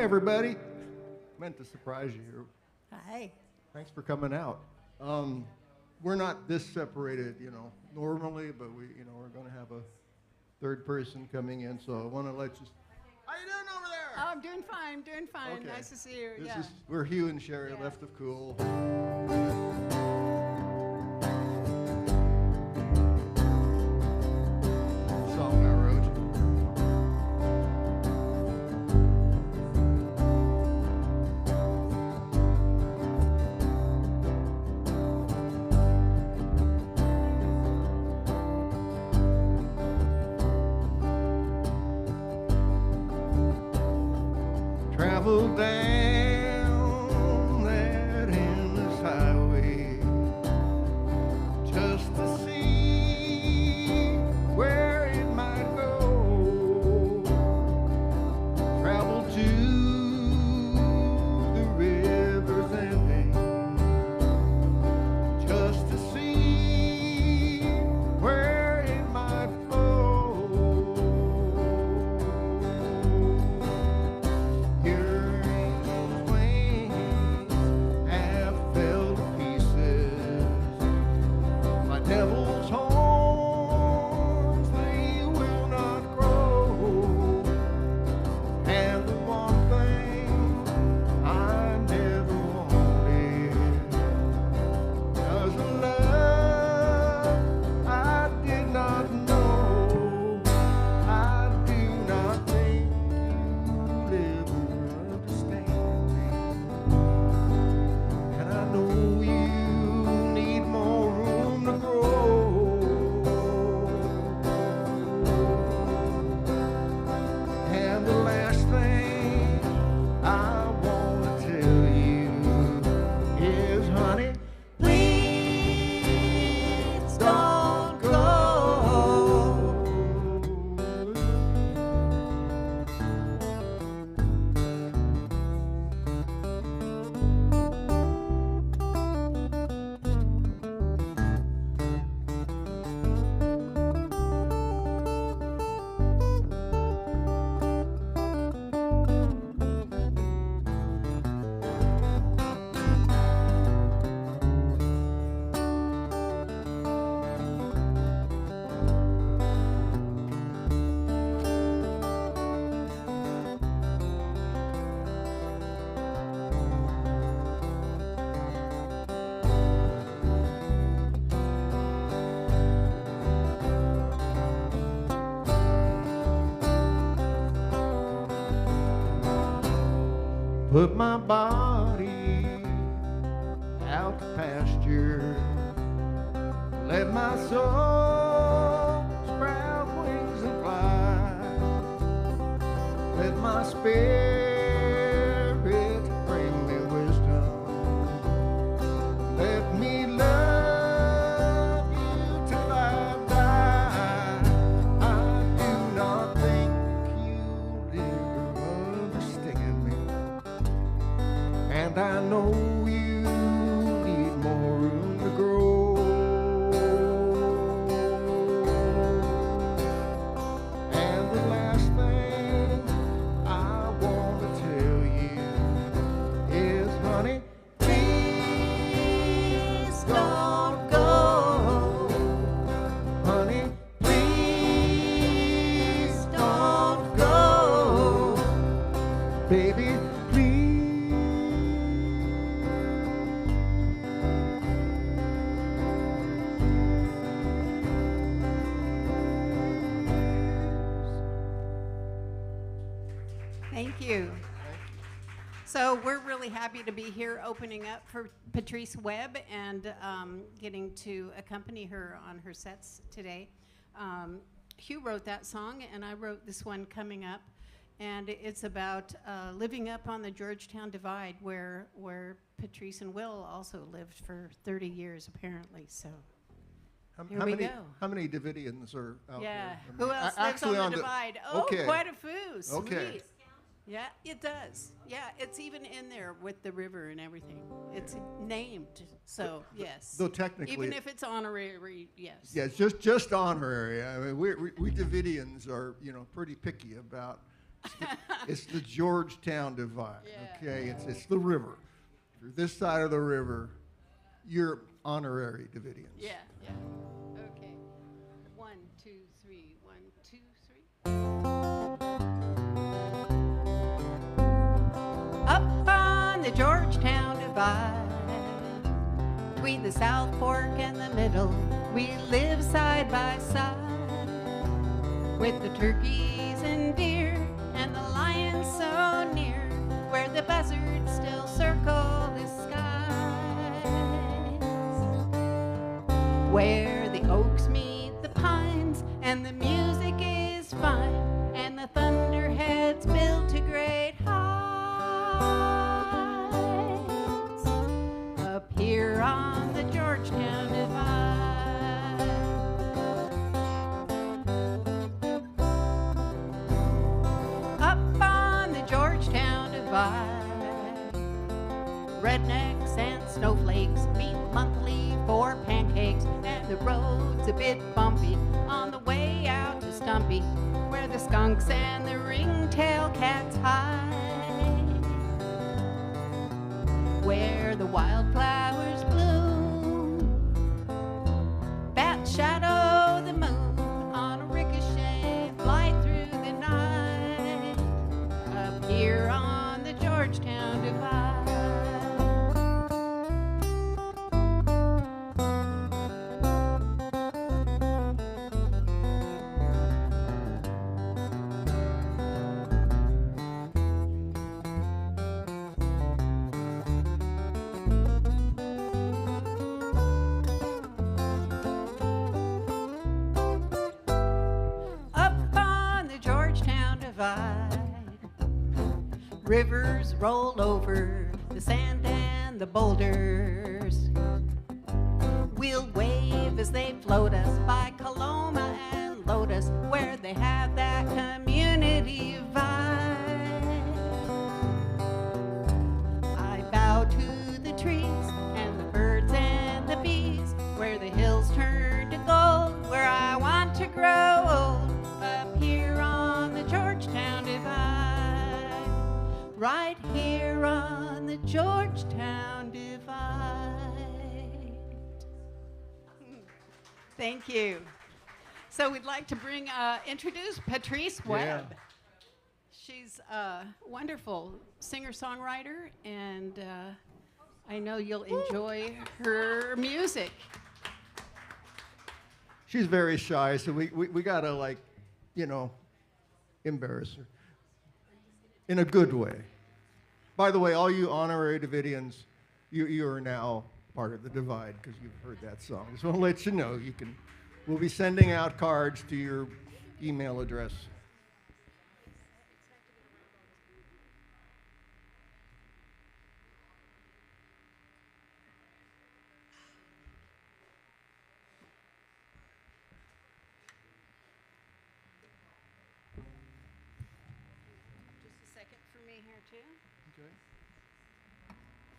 everybody. Meant to surprise you here. Hi. Thanks for coming out. We're not this separated, normally, but we're going to have a third person coming in, so I want to let you. How you doing over there? Oh, I'm doing fine. Okay. Nice to see you. We're Hugh and Sherry, Left of Cool. Song I wrote. Travel down that endless highway just to see where it might go. Travel to the river's ending just to see where it might flow. Devil's horns, they will not grow. And the one thing I never wanted was a love I did not know. I do not think you'll ever understand me. And I know you need more room to grow. And the last thing I want to tell you is, honey, please don't go. Put my body out to pasture. Let my soul sprout wings and fly. Let my spirit bring me wisdom. Let me love you till I die. I do not think you'll ever understand me. And I know you need more room to grow. And the last thing I want to tell you is, honey, please don't go. Honey, please don't go. Baby, please. Thank you. So we're really happy to be here opening up for Patrice Webb and getting to accompany her on her sets today. Hugh wrote that song, and I wrote this one, Coming Up. And it's about living up on the Georgetown Divide, where Patrice and Will also lived for 30 years, apparently. So here we go. How many Davidians are out there? Yeah. Who else lives on the Divide? Oh, okay. Quite a few. Sweet. Okay. Yeah, it does. Yeah, it's even in there with the river and everything. It's named, so yes. Though technically, even if it's honorary, yes. Yeah, it's just honorary. I mean, we Davidians are pretty picky about It's the Georgetown divide. Yeah. Okay, it's the river. If you're this side of the river, you're honorary Davidians. Yeah, yeah. Okay. 1, 2, 3. 1, 2, 3. Up on the Georgetown divide, between the South Fork and the Middle, we live side by side, with the turkeys and deer and the lions so near, where the buzzards still circle the skies, where the oaks meet the pines and the music is fine, and the thunderheads build to great heights, up here on the Georgetown divide. Rednecks and snowflakes meet monthly for pancakes, and the road's a bit bumpy on the way out to Stumpy, where the skunks and the ringtail cats hide, where the wildflowers bloom, bats shadow the moon on a ricochet flight through the night, up here on the Georgetown divide. Rivers roll over the sand and the boulders. We'll wave as they float us by Coloma and Lotus, where they have that community vibe. I bow to the trees and the birds and the bees, where the hills turn to gold, where I want to grow old, up here on the Georgetown divide. Right here on the Georgetown divide. Thank you. So we'd like to introduce Patrice Webb. Yeah. She's a wonderful singer-songwriter, and I know you'll enjoy her music. She's very shy, so we gotta, like, embarrass her. In a good way. By the way, all you honorary Davidians, you are now part of the divide because you've heard that song. Just want to let you know we'll be sending out cards to your email address.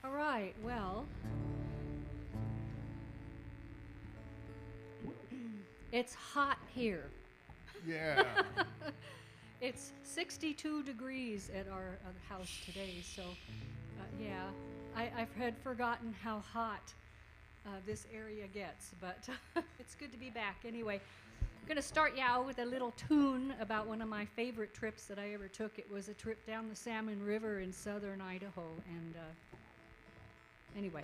All right, well, it's hot here. Yeah. It's 62 degrees at our house today, so yeah, had forgotten how hot this area gets, but it's good to be back. Anyway, I'm going to start you out with a little tune about one of my favorite trips that I ever took. It was a trip down the Salmon River in southern Idaho, and anyway,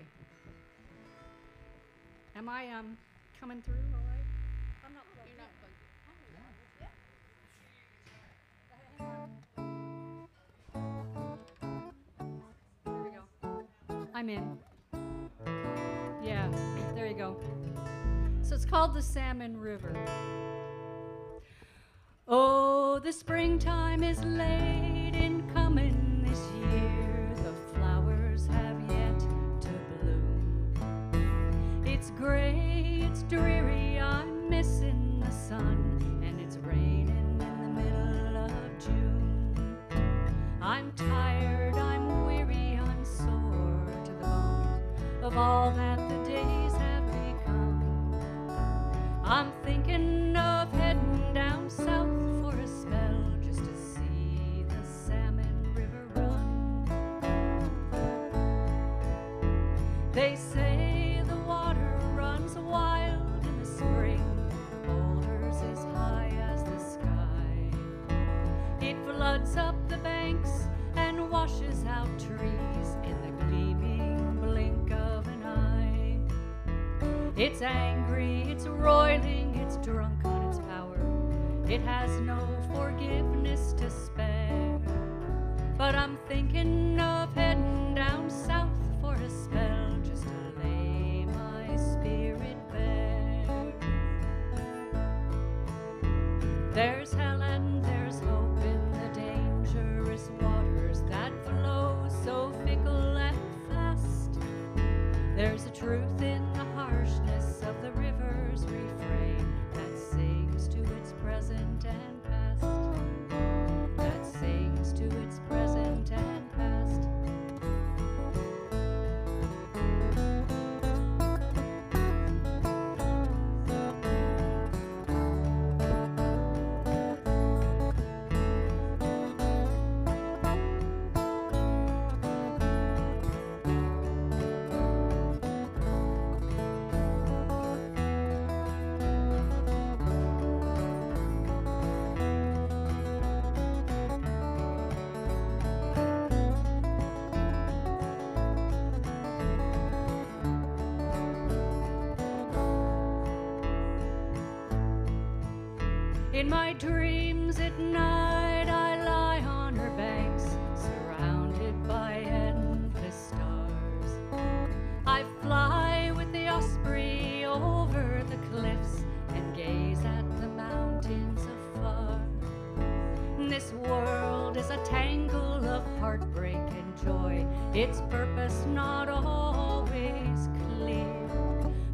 am I coming through all right? I'm not plugged in. There we go. I'm in. Yeah, there you go. So it's called the Salmon River. Oh, the springtime is late in coming this year. The flowers have yet to bloom. It's gray, it's dreary, I'm missing the sun, and it's raining in the middle of June. I'm tired, I'm weary, I'm sore to the bone of all that the days have become. I'm thinking of heading down south for a spell just to see the It's angry, it's roiling, it's drunk on its power. It has no forgiveness to spare. But I'm thinking of heading down south for a spell, just to lay my spirit bare. There's hell and there's hope in the dangerous waters that flow so fickle and fast. There's a truth in the harshness of the river's refrain that sings to its present and past. That sings to its present and past. In my dreams at night I lie on her banks, surrounded by endless stars. I fly with the osprey over the cliffs and gaze at the mountains afar. This world is a tangle of heartbreak and joy, its purpose not always clear.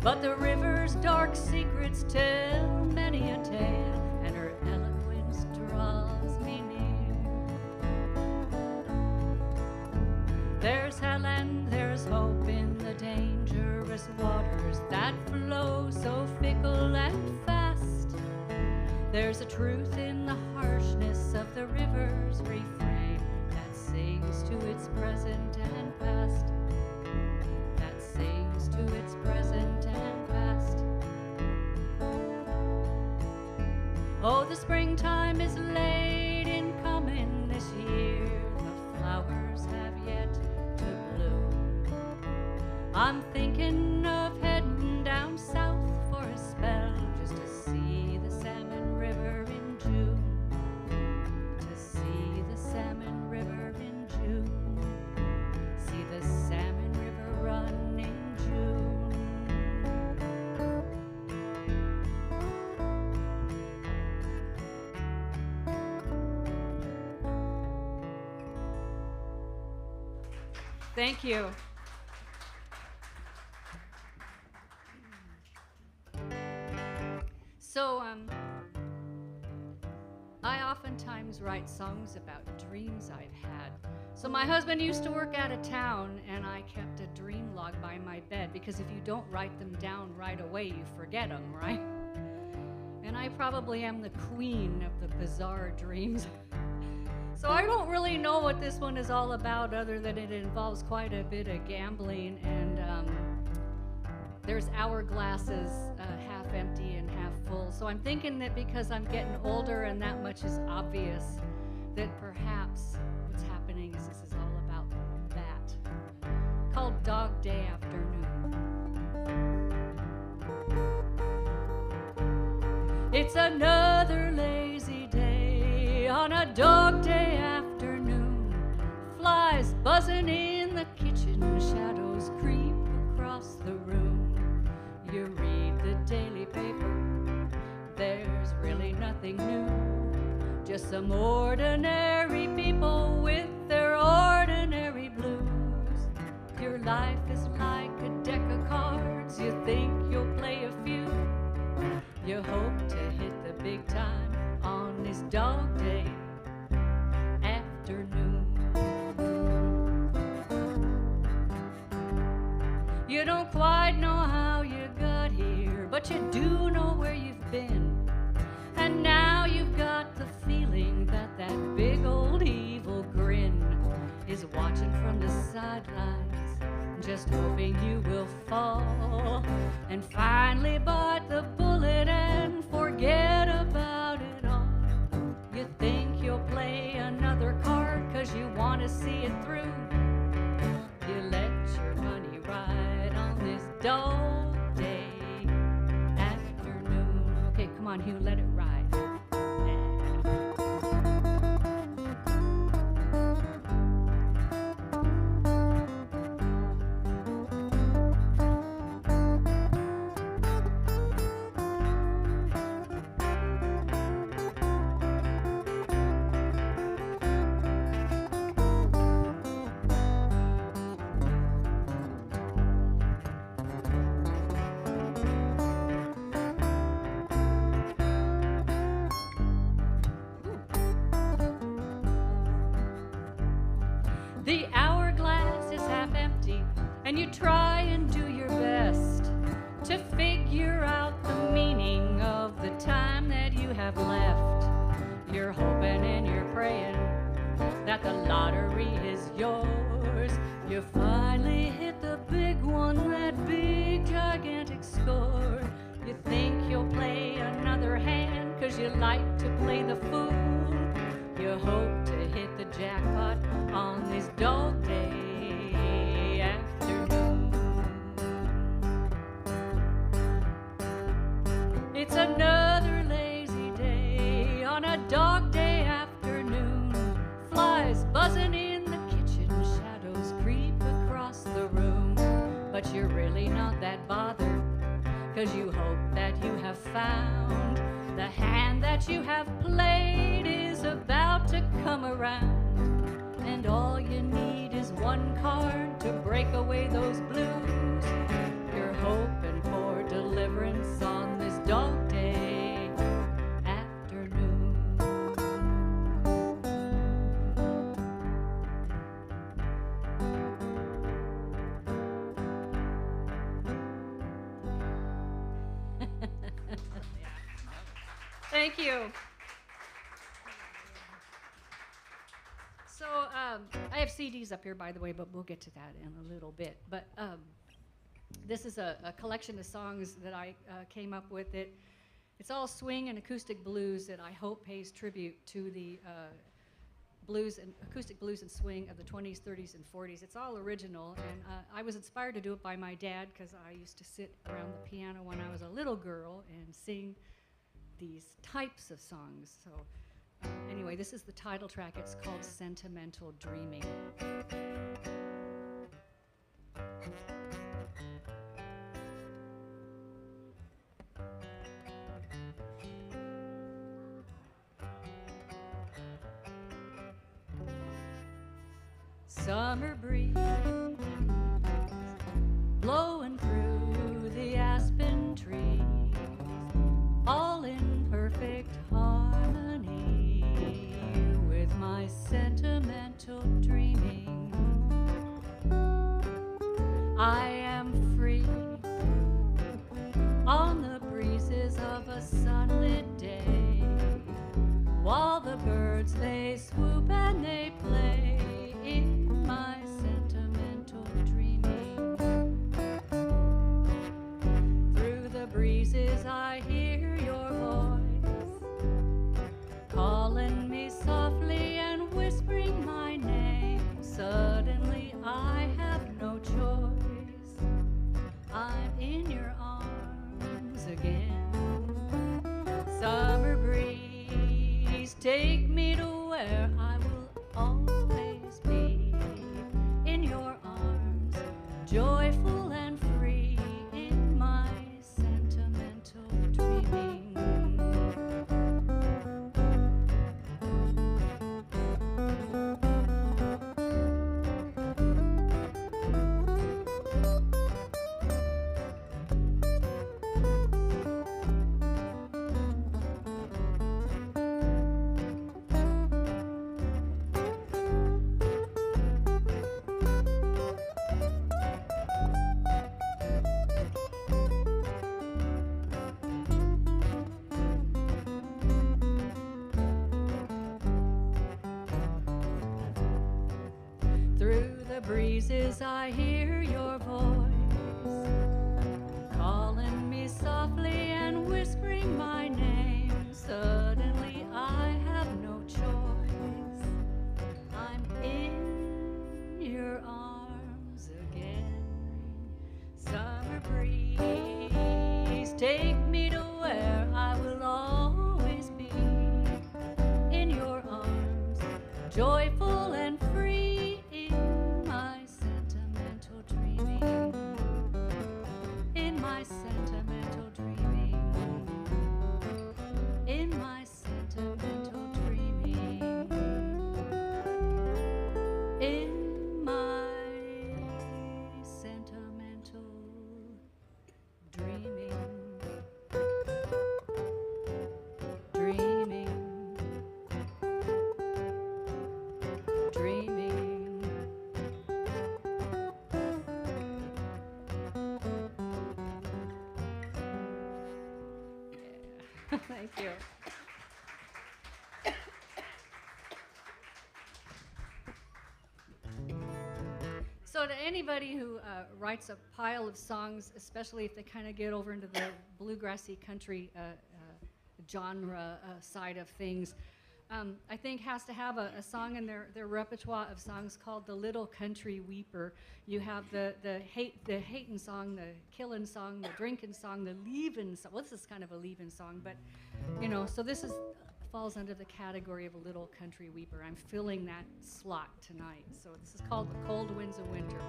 But the river's dark secrets tell many a tale, and her eloquence draws me near. There's hell and there's hope in the dangerous waters that flow so fickle and fast. There's a truth in the harshness of the river's refrain that sings to its present and past. That sings to its present and past. Oh, the springtime is late in coming this year. The flowers have yet to bloom. I'm thinking of heading down south for a spell, just to see the salmon river in June. To see the salmon river in June. See the salmon river run in June. Thank you. So, I oftentimes write songs about dreams I've had. So my husband used to work out of town, and I kept a dream log by my bed, because if you don't write them down right away, you forget them, right? And I probably am the queen of the bizarre dreams. So I don't really know what this one is all about, other than it involves quite a bit of gambling, and there's hourglasses, half empty and half full. So I'm thinking that because I'm getting older and that much is obvious, that perhaps what's happening is this is all about that. Called Dog Day Afternoon. It's another lazy day on a dog day afternoon. Flies buzzing in the kitchen, shadows creep across the room. You read the daily paper, there's really nothing new. Just some ordinary people with their ordinary blues. Your life is like a deck of cards, you think you'll play a few. You hope to hit the big time on this dog day afternoon. You don't quite know how you got here, but you do know where you've been. And now you've got the feeling that that big old evil grin is watching from the sidelines, just hoping you will fall and finally bite the bullet and forget about it all. You think you'll play another card 'cause you want to see it through. You let your money ride on this dog day on, Hugh, let it ride. The hourglass is half empty, and you try and do your best to figure out the meaning of the time that you have left. You're hoping and you're praying that the lottery is yours. You finally hit the big one, that big gigantic score. You think you'll play another hand 'cause you like to play the fool. You hope to hit the jackpot on this dog day afternoon. It's another lazy day on a dog day afternoon. Flies buzzing in the kitchen, shadows creep across the room. But you're really not that bothered, 'cause you hope that you have found the hand that you have played is about to come around. And all you need is one card to break away those blues. You're hoping for deliverance on this dog day afternoon. Thank you. So I have CDs up here, by the way, but we'll get to that in a little bit. But this is a collection of songs that I came up with. It's all swing and acoustic blues that I hope pays tribute to the acoustic blues and swing of the 20s, 30s, and 40s. It's all original, and I was inspired to do it by my dad because I used to sit around the piano when I was a little girl and sing these types of songs. So anyway, this is the title track. It's called Sentimental Dreaming. Summer breeze blowing through the aspen trees, all in perfect harmony with my sentimental dreaming. I am free on the breezes of a sunlit day, while the birds they swoop and they play in my sentimental dreaming. Through the breezes I hear your voice, calling me softly and whispering my name. Suddenly I have no choice, I'm in your arms again. Summer breeze, take me to where I will always be, in your arms, joyful and free, in my sentimental dreaming. Through the breezes I hear your voice, calling me softly and whispering my name. Suddenly I have no choice, I'm in your arms again. Summer breeze, take me to where I will always Thank you. So to anybody who writes a pile of songs, especially if they kind of get over into the bluegrassy country genre side of things, I think has to have a song in their repertoire of songs called the Little Country Weeper. You have the hatin' song, the killin' song, the drinking song, the leaving song. Well, this is kind of a leaving song, but you know, so this falls under the category of a Little Country Weeper. I'm filling that slot tonight. So this is called The Cold Winds of Winter.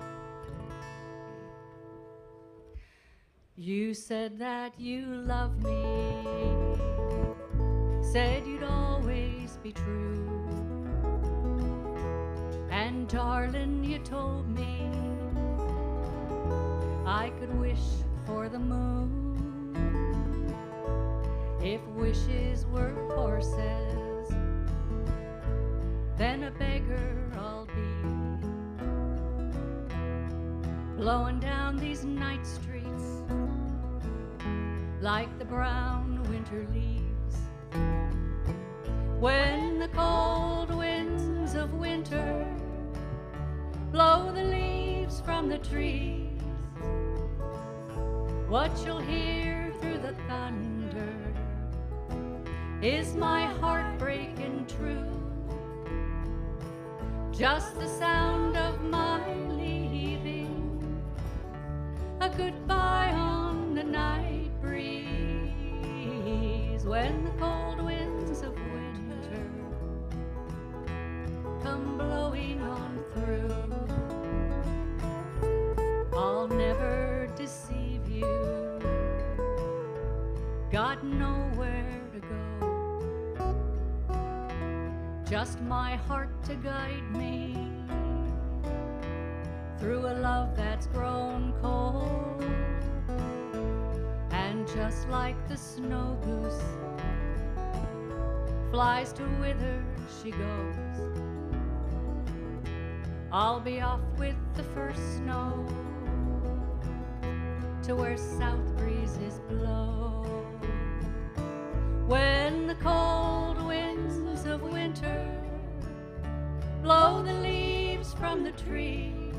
You said that you loved me, said you'd always be true, and darling, you told me I could wish for the moon if wishes were horses, then a beggar I'll be, blowing down these night streets like the brown winter leaves. When the cold winds of winter blow the leaves from the trees, what you'll hear through the thunder is my heart breaking true, just the sound of my leaving, a goodbye on the night breeze. When the cold winds of winter come blowing on through, I'll never deceive you, got nowhere to go, just my heart to guide me through a love that's grown cold. And just like the snow goose flies to whither she goes, I'll be off with the first snow to where south breezes blow. When the cold winds of winter blow the leaves from the trees,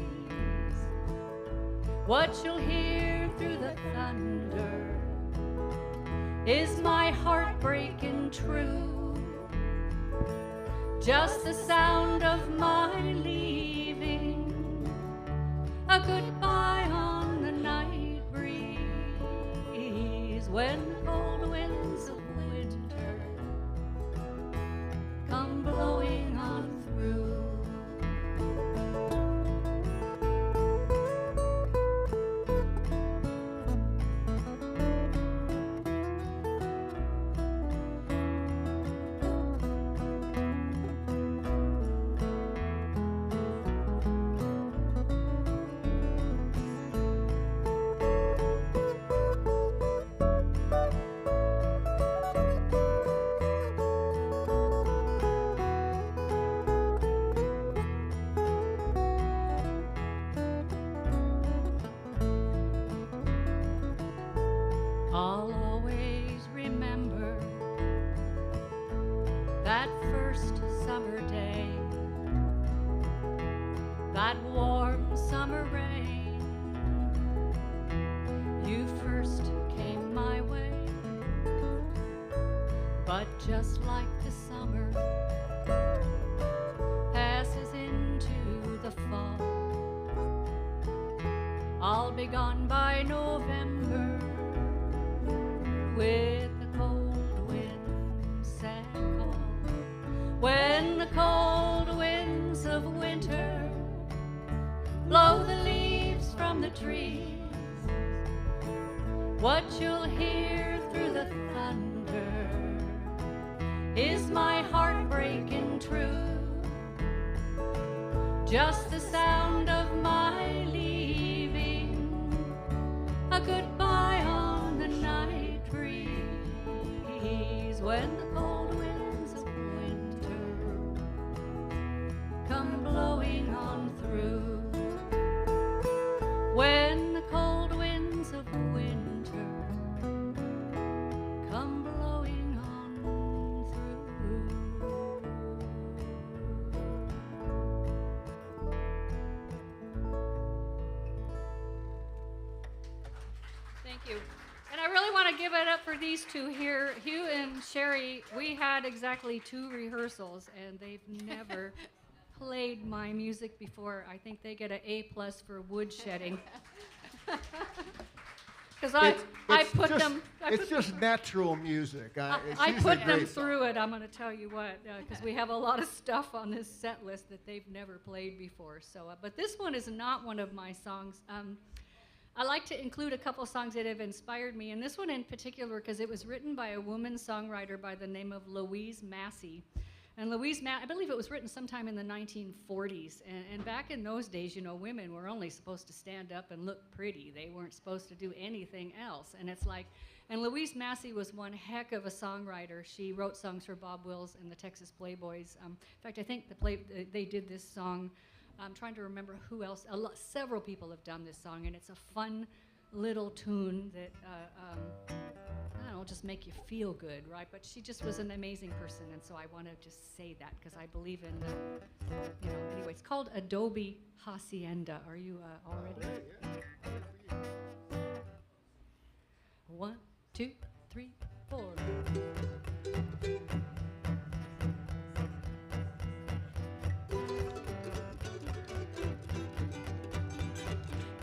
what you'll hear through the thunder is my heart breaking true, just the sound of my leaving, a goodbye on the night breeze. When the cold winds of winter come blowing on through, I'll always remember that first summer day, that warm summer rain. You first came my way, but just like the summer passes into the fall, I'll be gone by November with the cold wind's sad call. When the cold winds of winter blow the leaves from the trees, what you'll hear through the thunder is my heart breaking true, just the sound of my leaving, a goodbye on the night breeze. When the cold winds of winter come blowing on through, when the cold winds of winter come blowing Thank you. And I really want to give it up for these two here. Hugh and Sherry, we had exactly 2 rehearsals, and they've never played my music before. I think they get an A+ for woodshedding. Because It's just natural music. I put them through it, I'm going to tell you what, because we have a lot of stuff on this set list that they've never played before. So, but this one is not one of my songs. I like to include a couple songs that have inspired me, and this one in particular because it was written by a woman songwriter by the name of Louise Massey. And I believe it was written sometime in the 1940s. And back in those days, you know, women were only supposed to stand up and look pretty. They weren't supposed to do anything else. And it's like, and Louise Massey was one heck of a songwriter. She wrote songs for Bob Wills and the Texas Playboys. In fact, I think they did this song. I'm trying to remember who else. Several people have done this song, and it's a fun little tune that I don't know, just make you feel good, right? But she just was an amazing person, and so I want to just say that because I believe in, you know. Anyway, it's called Adobe Hacienda. Are you all ready? Yeah. 1, 2, 3, 4.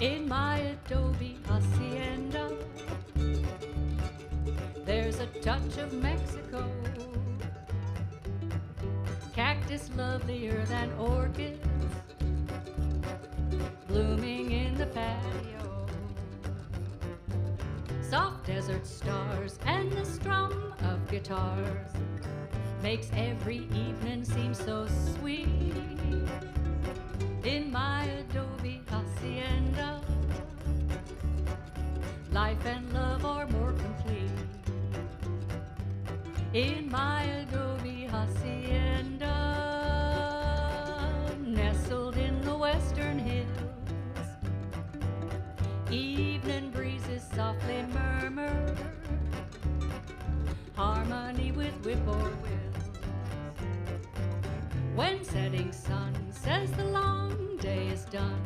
In my adobe hacienda, there's a touch of Mexico. Cactus lovelier than orchids, blooming in the patio. Soft desert stars and the strum of guitars makes every evening seem so sweet. In my adobe hacienda, life and love are more complete. In my adobe hacienda, nestled in the western hills, evening breezes softly murmur, harmony with whippoorwills. When setting sun says the long day is done,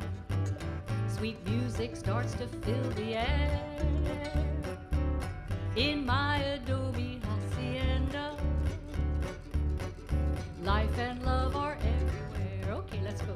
sweet music starts to fill the air. In my adobe hacienda, life and love are everywhere. Okay, let's go.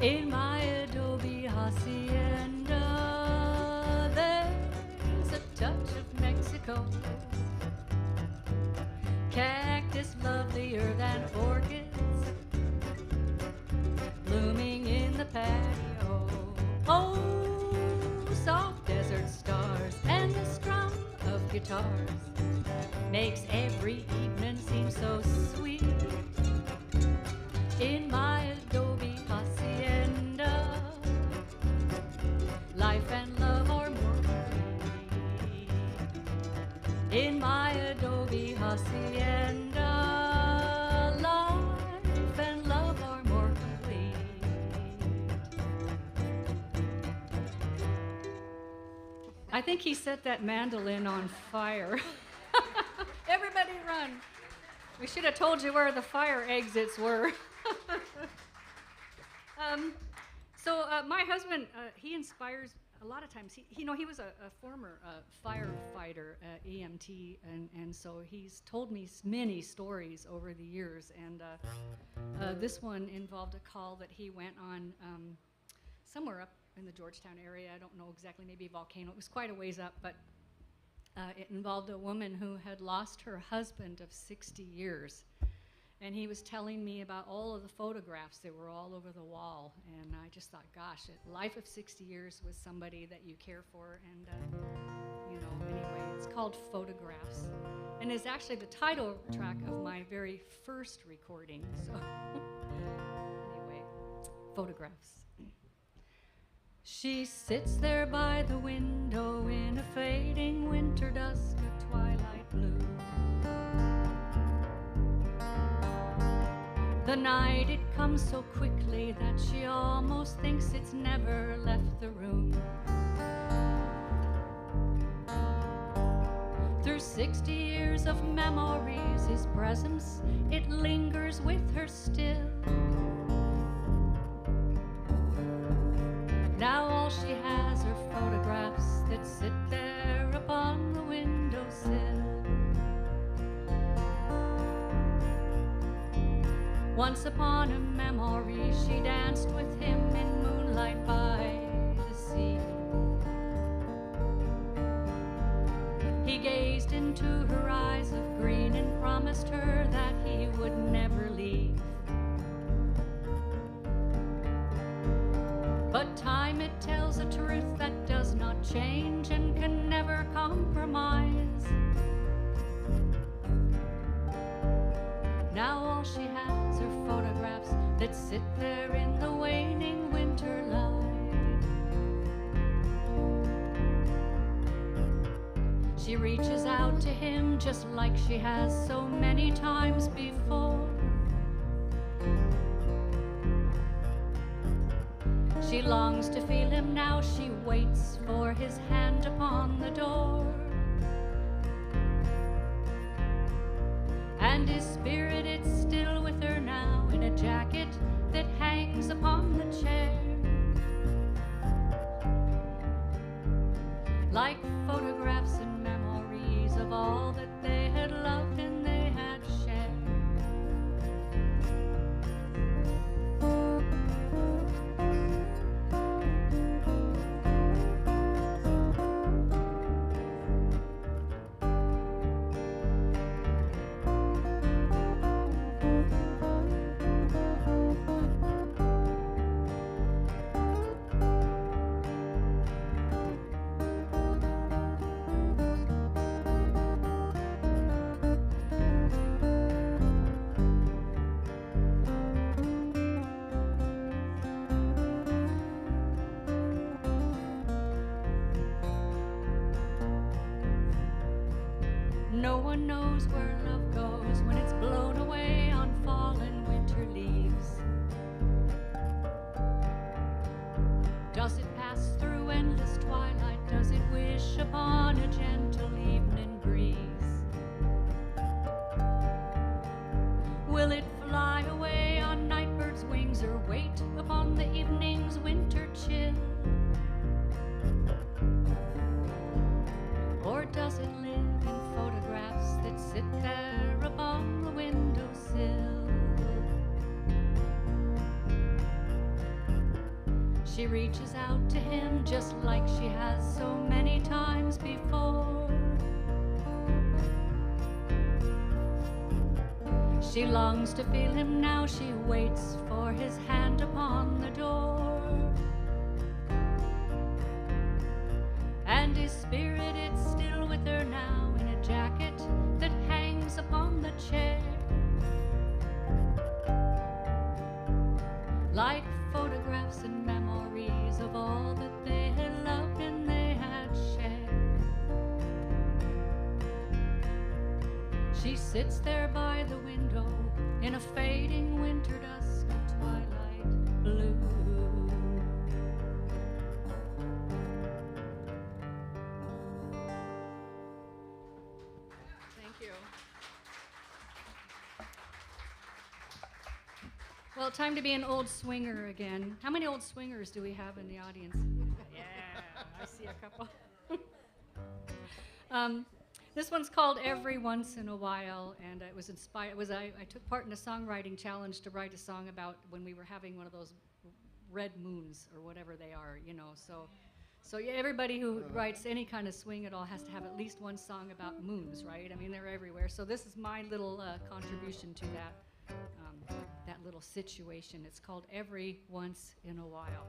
In my adobe hacienda, there's a touch of Mexico. Cactus lovelier than orchids, blooming in the patio. Oh, soft desert stars and the strum of guitars makes every evening seem so sweet. In my adobe hacienda, life and love are more complete. In my adobe hacienda, life and love are more complete. I think he set that mandolin on fire. Everybody run. We should have told you where the fire exits were. My husband, he inspires a lot of times. He was a former firefighter, EMT, and so he's told me many stories over the years. And this one involved a call that he went on somewhere up in the Georgetown area. I don't know exactly, maybe Volcano. It was quite a ways up, but it involved a woman who had lost her husband of 60 years. And he was telling me about all of the photographs that were all over the wall. And I just thought, gosh, a life of 60 years with somebody that you care for. And, anyway, it's called Photographs. And it's actually the title track of my very first recording. So photographs. She sits there by the window in a fading winter dusk, a twilight blue. The night, it comes so quickly that she almost thinks it's never left the room. Through 60 years of memories, his presence, it lingers with her still. Now all she has are photographs that sit there upon the windowsill. Once upon a memory, she danced with him in moonlight by the sea. He gazed into her eyes of green and promised her that he would never leave. But time, it tells a truth that does not change and can never compromise. Now all she has are photographs that sit there in the waning winter light. She reaches out to him just like she has so many times before. She longs to feel him now, she waits for his hand upon the door. And his spirit, it's still with her now in a jacket that hangs upon the chair. Like photographs and memories of all that they had loved and they had shared. No one knows where love goes when it's blown away on fall and winter leaves. Does it pass through endless twilight? Does it wish upon a gentle evening breeze? Will it fly away on nightbird's wings or wait upon the evening's winter chill? Or does it live in photographs that sit there upon the windowsill? She reaches out to him just like she has so many times before. She longs to feel him now, she waits for his hand upon the door. And his spirit, it's still with her now in a jacket that hangs upon the chair. Like photographs and memories of all that they had loved and they had shared. She sits there by the window in a fading winter dusk, a twilight blue. Well, time to be an old swinger again. How many old swingers do we have in the audience? Yeah, I see a couple. This one's called Every Once in a While, and it was inspired. I took part in a songwriting challenge to write a song about when we were having one of those red moons or whatever they are, you know. So yeah, everybody who writes any kind of swing at all has to have at least one song about moons, right? I mean, they're everywhere. So this is my little contribution to that little situation. It's called Every Once in a While.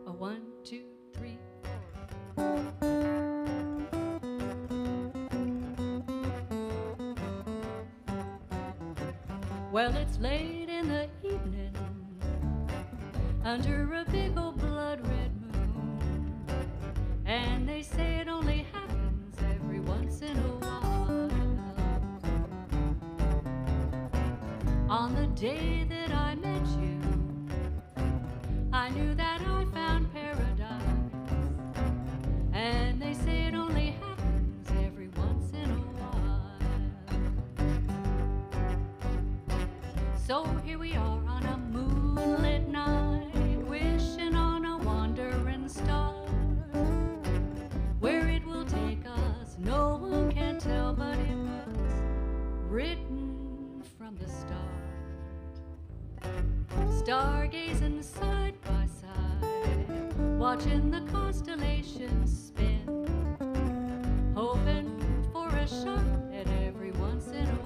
A 1, 2, 3, 4. Well, it's late in the evening under a big old blood red moon, and they say it only happens every once in a while. On the day that I met you, I knew that I found paradise, and they say it only happens every once in a while. So here we are on a moonlit night, wishing on a wandering star. Where it will take us, no one can tell, but it was written from the start. Stargazing side by side, watching the constellations spin, hoping for a shot at every once in a while.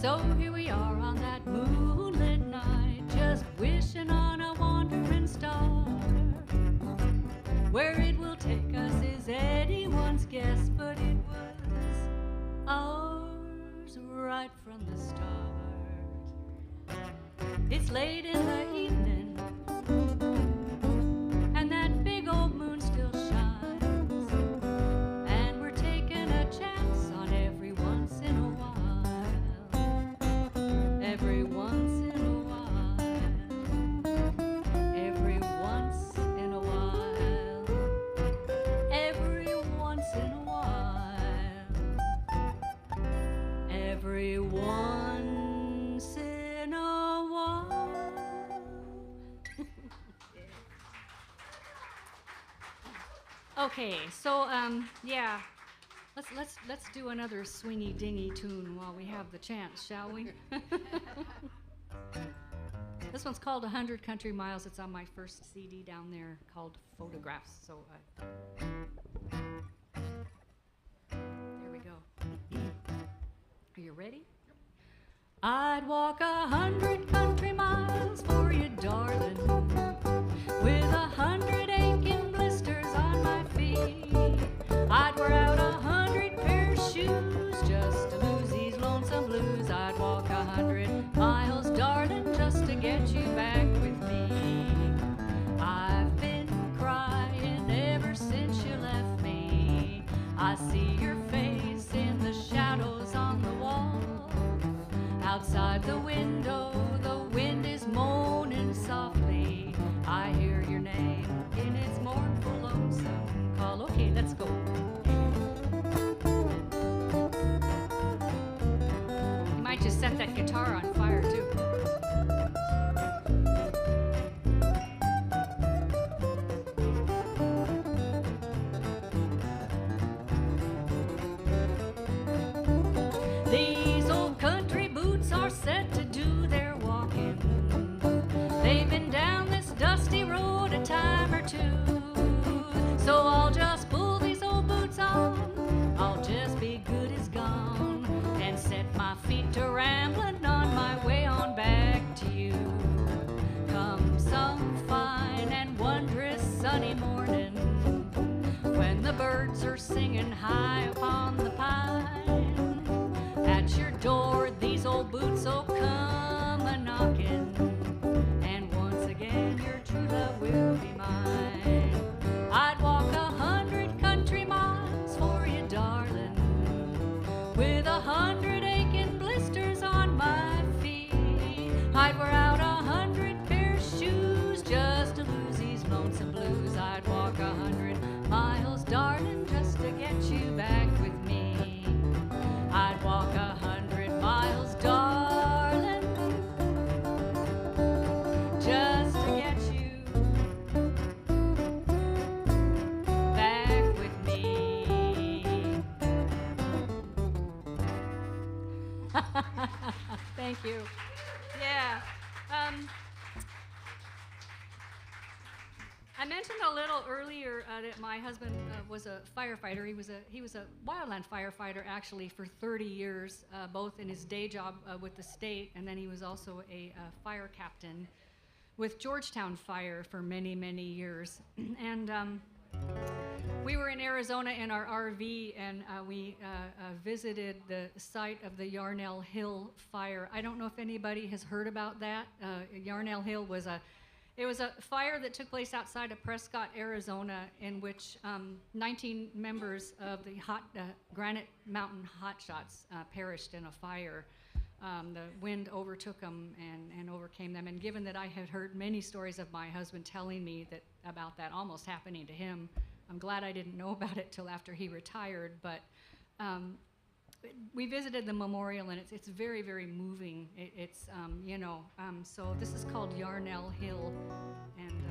So here we are on that moonlit night, just wishing on a wandering star. Where it will take us is anyone's guess, but it was ours right from the start. It's late in the evening, and that big old moon still shines, and we're taking a chance on every once in a while. Every once in a while, every once in a while, every once in a while, every once in a while. Okay, so yeah, let's do another swingy dingy tune while we have the chance, shall we? This one's called 100 Country Miles. It's on my first CD down there called Photographs. So there we go. Are you ready? I'd walk 100 country miles for you, darling, with 100 aching blisters on my feet. I'd wear out 100 pairs of shoes just to lose these lonesome blues. I'd walk 100 miles, darling, just to get you back with me. I've been crying ever since you left me. I see your face in the shadows on the wall. Outside the window, the wind is moaning softly. I hear your name in its mournful, lonesome call. Okay, let's go. You might just set that guitar on fire, too. These old country boots are set to do their walking. They've been down this dusty road a time or two. So I'll just pull these old boots on. I'll just be good as gone and set my feet to rambling on my way on back to you. Come some fine and wondrous sunny morning, when the birds are singing high upon the pine, at your door these old boots will come a-knocking, and once again your true love will be mine. I'd walk 100 country miles for you, darling, with 100 aching blisters on my feet. I'd wear out 100 pairs of shoes just to lose these lonesome blues. I'd walk 100 miles, darling, just to get you back with me. I'd walk 100 miles, darling, Thank you. Yeah. I mentioned a little earlier that my husband was a firefighter. He was a wildland firefighter actually for 30 years, both in his day job with the state, and then he was also a fire captain with Georgetown Fire for many, many years. And we were in Arizona in our RV, and we visited the site of the Yarnell Hill fire. I don't know if anybody has heard about that. Yarnell Hill was a fire that took place outside of Prescott, Arizona, in which 19 members of the Granite Mountain Hotshots perished in a fire. The wind overtook them and overcame them. And given that I had heard many stories of my husband telling me about that almost happening to him, I'm glad I didn't know about it till after he retired. But we visited the memorial, and it's very, very moving. So this is called Yarnell Hill, and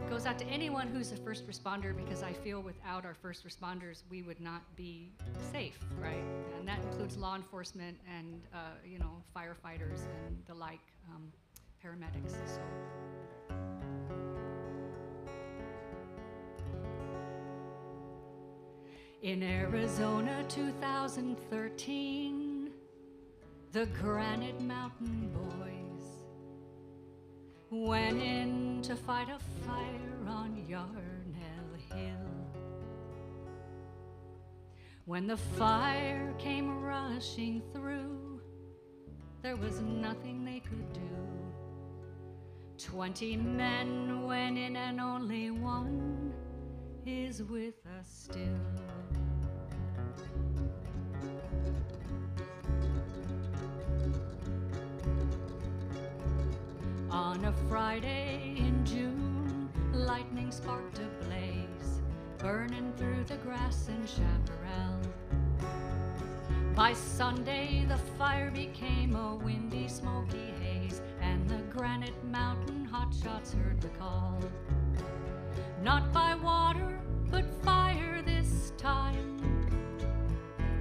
it goes out to anyone who's a first responder, because I feel without our first responders, we would not be safe, right? And that includes law enforcement and, firefighters and the like, paramedics, so. In Arizona 2013, the Granite Mountain Boys went in to fight a fire on Yarnell Hill. When the fire came rushing through, there was nothing they could do. 20 men went in and only one is with us still. On a Friday in June, lightning sparked a blaze, burning through the grass in Chaparral. By Sunday, the fire became a windy, smoky haze, and the Granite Mountain Hotshots heard the call. Not by water, but fire this time.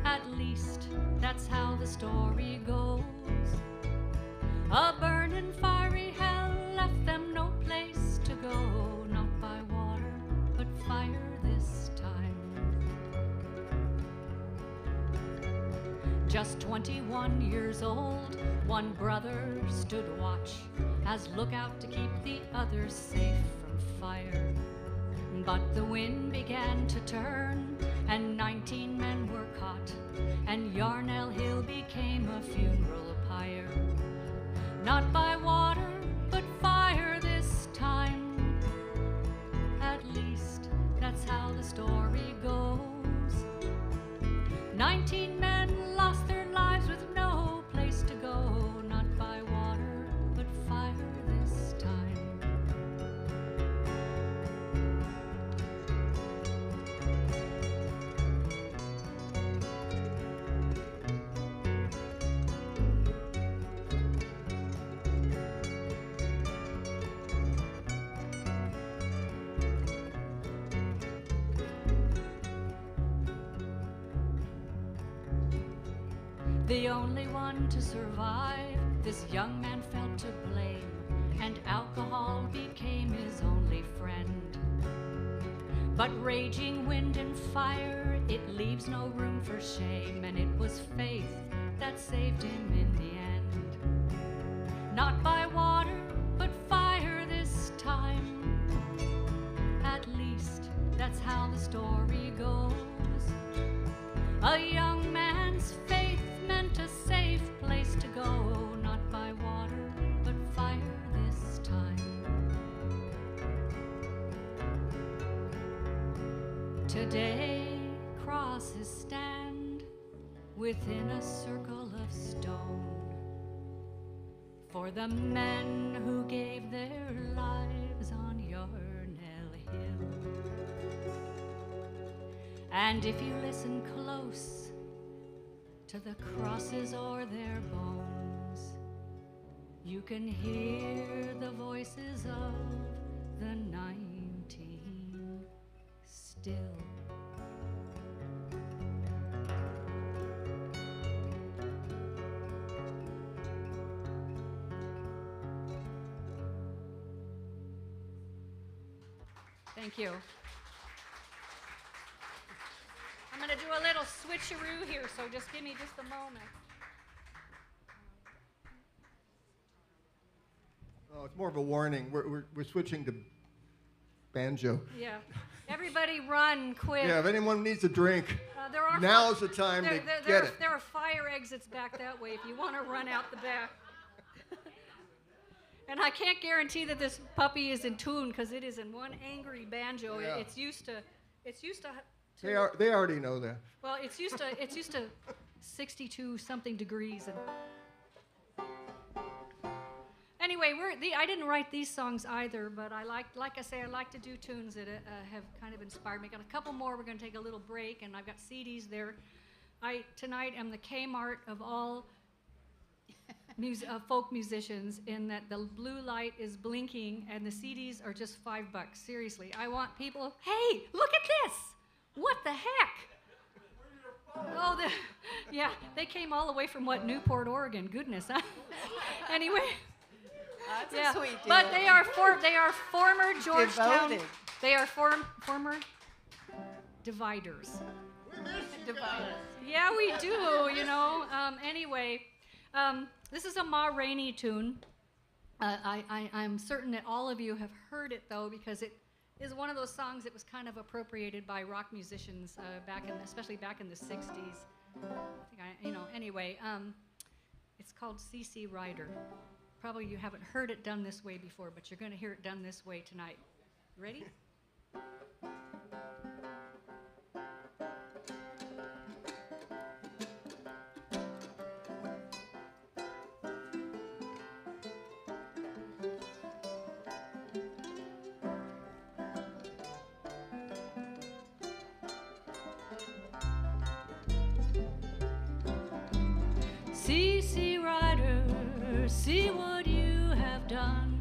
At least that's how the story goes. A burning, fiery hell left them no place to go. Not by water, but fire this time. Just 21 years old, one brother stood watch as lookout to keep the others safe from fire. But the wind began to turn, and 19 men were caught, and Yarnell Hill became a funeral pyre. Not by water, but fire this time. At least that's how the story goes. 19 men lost their lives with no place to go. Not by water, but fire this time. The only one to survive, this young man felt to blame, and alcohol became his only friend. But raging wind and fire, it leaves no room for shame, and it was faith that saved him in the end. Not by water, but fire this time. At least that's how the story goes. A young man's faith meant a safe place to go. Not by water, but fire this time. Today, crosses stand within a circle of stone for the men who gave their lives on Yarnell Hill. And if you listen close to the crosses or their bones, you can hear the voices of the 19 still. Thank you. I'm going to do a little switcheroo here, so just give me just a moment. Oh, it's more of a warning. We're switching to banjo. Yeah. Everybody run quick. Yeah, if anyone needs a drink, There now's the time to get it. There are fire exits back that way if you want to run out the back. And I can't guarantee that this puppy is in tune because it is in one angry banjo. Yeah. It's used to. They already know that. Well, it's used to 62 something degrees. And anyway, I didn't write these songs either, but I like I say, I like to do tunes that have kind of inspired me. Got a couple more. We're going to take a little break, and I've got CDs there. Tonight am the Kmart of all folk musicians, in that the blue light is blinking and the CDs are just $5. Seriously, I want people. Hey, look at this! What the heck? Oh, yeah, they came all the way from Newport, Oregon. Goodness, huh? Anyway. That's a sweet deal. But they are former Georgetown. Devoted. They are former dividers. Dividers. Yeah, we do. Anyway, this is a Ma Rainey tune. I'm certain that all of you have heard it though, because it is one of those songs that was kind of appropriated by rock musicians especially back in the '60s. Anyway, it's called C.C. Rider. Probably you haven't heard it done this way before, but you're going to hear it done this way tonight. Ready? C.C. Rider, see what you have done.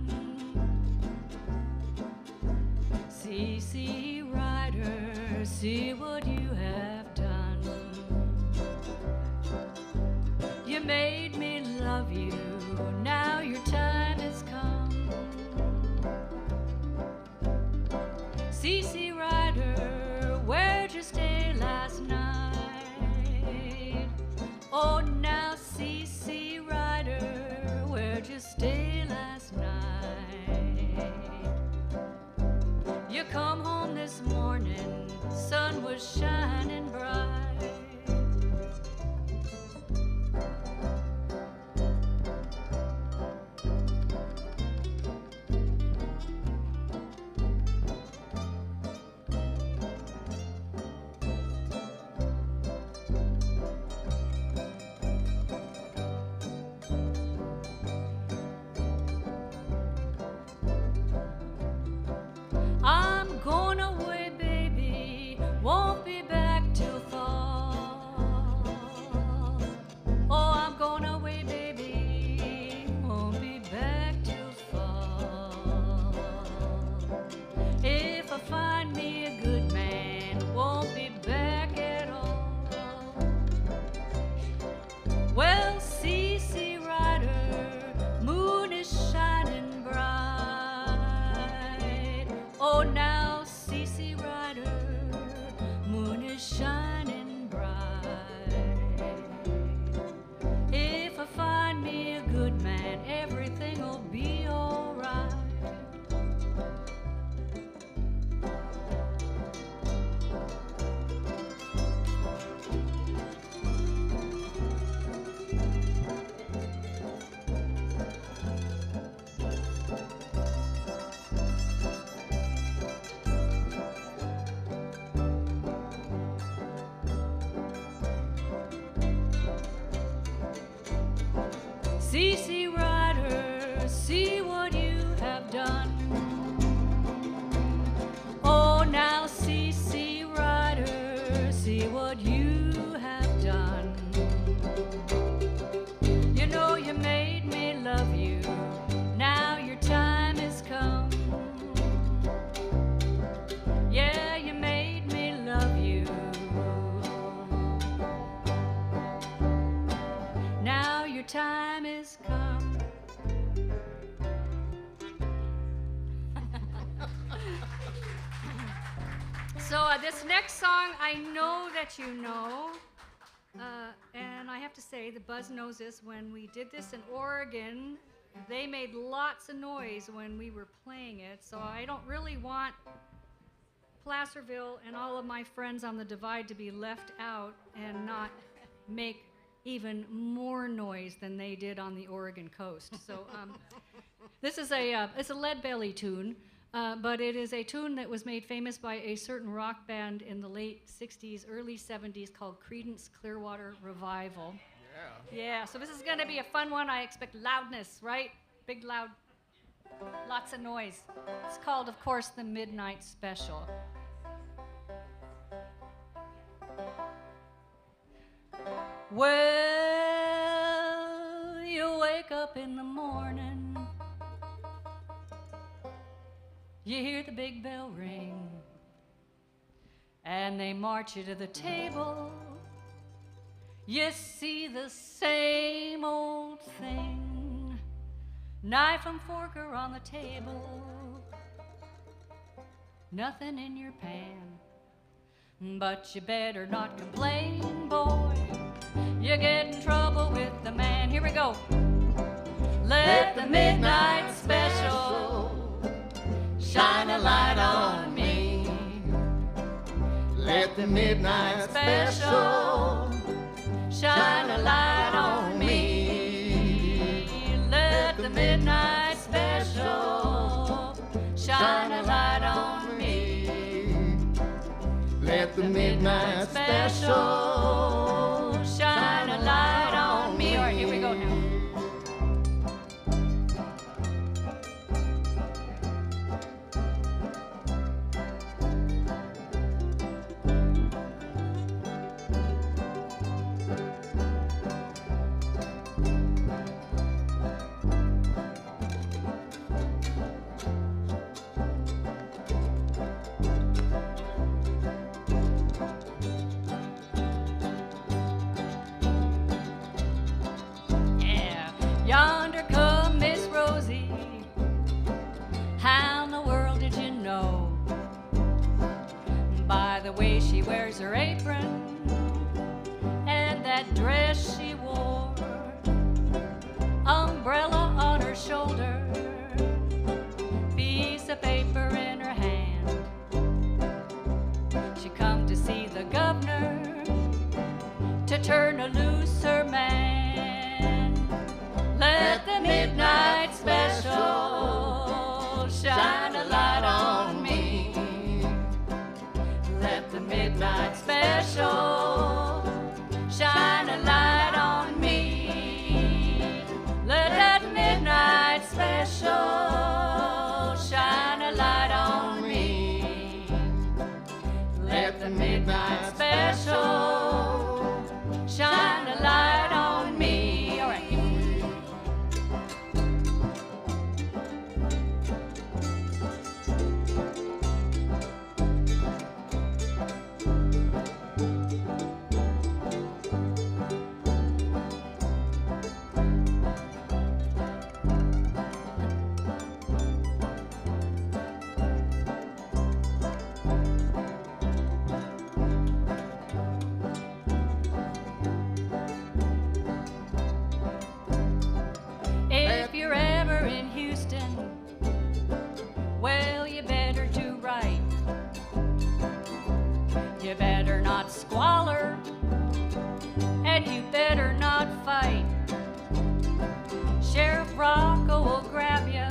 C.C. Rider, see what you have done. You made me love you, now your time has come. C.C. Rider, where'd you stay last night? Oh, now C.C. Rider, where'd you stay last night? You come home this morning, sun was shining bright. I'm going away, baby, won't be back till fall. Oh, I'm going away, baby, won't be back till fall. If I find me a good man, won't be back at all. Well, C.C. Rider, moon is shining bright. Oh, now C.C. Rider, moon is shining bright. If I find me a good man, everything'll be all right. C.C. Rider, see what you have done. Oh, now C.C. Rider, see what you have done. You know you made me love you, now your time has come. Yeah, you made me love you, now your time has come. So this next song, I know that you know, and I have to say, the Buzz knows this. When we did this in Oregon, they made lots of noise when we were playing it, so I don't really want Placerville and all of my friends on the Divide to be left out and not make even more noise than they did on the Oregon coast. So this is it's a Lead Belly tune, but it is a tune that was made famous by a certain rock band in the late 60s, early 70s called Creedence Clearwater Revival. Yeah, so this is going to be a fun one. I expect loudness, right? Big, loud, lots of noise. It's called, of course, the Midnight Special. Well, you wake up in the morning, you hear the big bell ring, and they march you to the table. You see the same old thing. Knife and fork are on the table. Nothing in your pan. But you better not complain, boy. You get in trouble with the man. Here we go. Let the midnight special shine a light on me. Let the midnight special shine a light on me. Let the midnight special shine a light on me. Let the midnight special shine a light on me. All right, here we go now. Yonder come Miss Rosie. How in the world did you know? By the way she wears her apron and that dress she wore, umbrella on her shoulder, piece of paper in her hand. She come to see the governor to turn loose her man. Let the midnight special shine a light on me. Let the midnight special shine a light on me. Let that midnight special shine a light on me. Let the midnight special shine a light on me. All right. If you're ever in Houston, well, you better do right. You better not squalor, and you better not fight. Sheriff Rocco will grab you,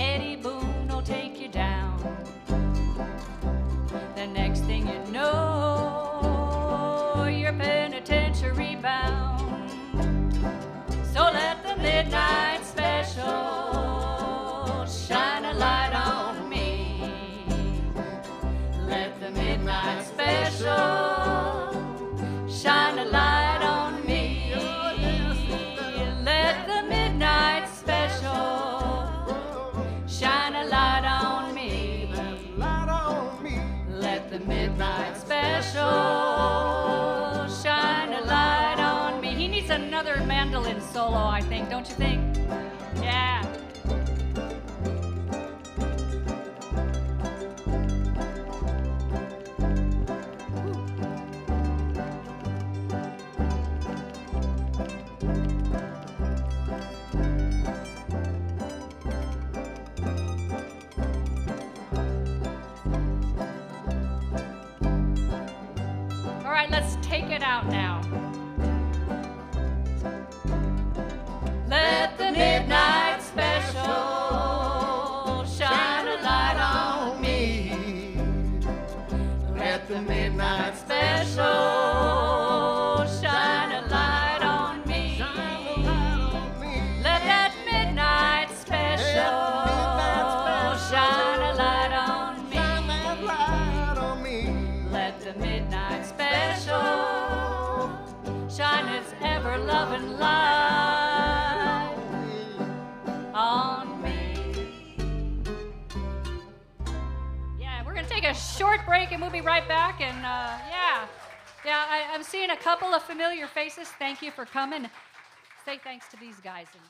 Eddie Boone will take you down. The next thing you know, you're penitentiary bound. So let the midnight special shine a light on me. Let the midnight special shine a light on me. Let the midnight special shine a light on me. Let the midnight special shine a light on me. He needs another mandolin solo, I think, don't you think? Yeah. it out now. Let the midnight special shine a light on me. Let the midnight special shine a light on me. Let that midnight special shine a light on me. Let the midnight special shine its ever-loving light on me. Yeah, we're going to take a short break and we'll be right back. And I'm seeing a couple of familiar faces. Thank you for coming. Say thanks to these guys. And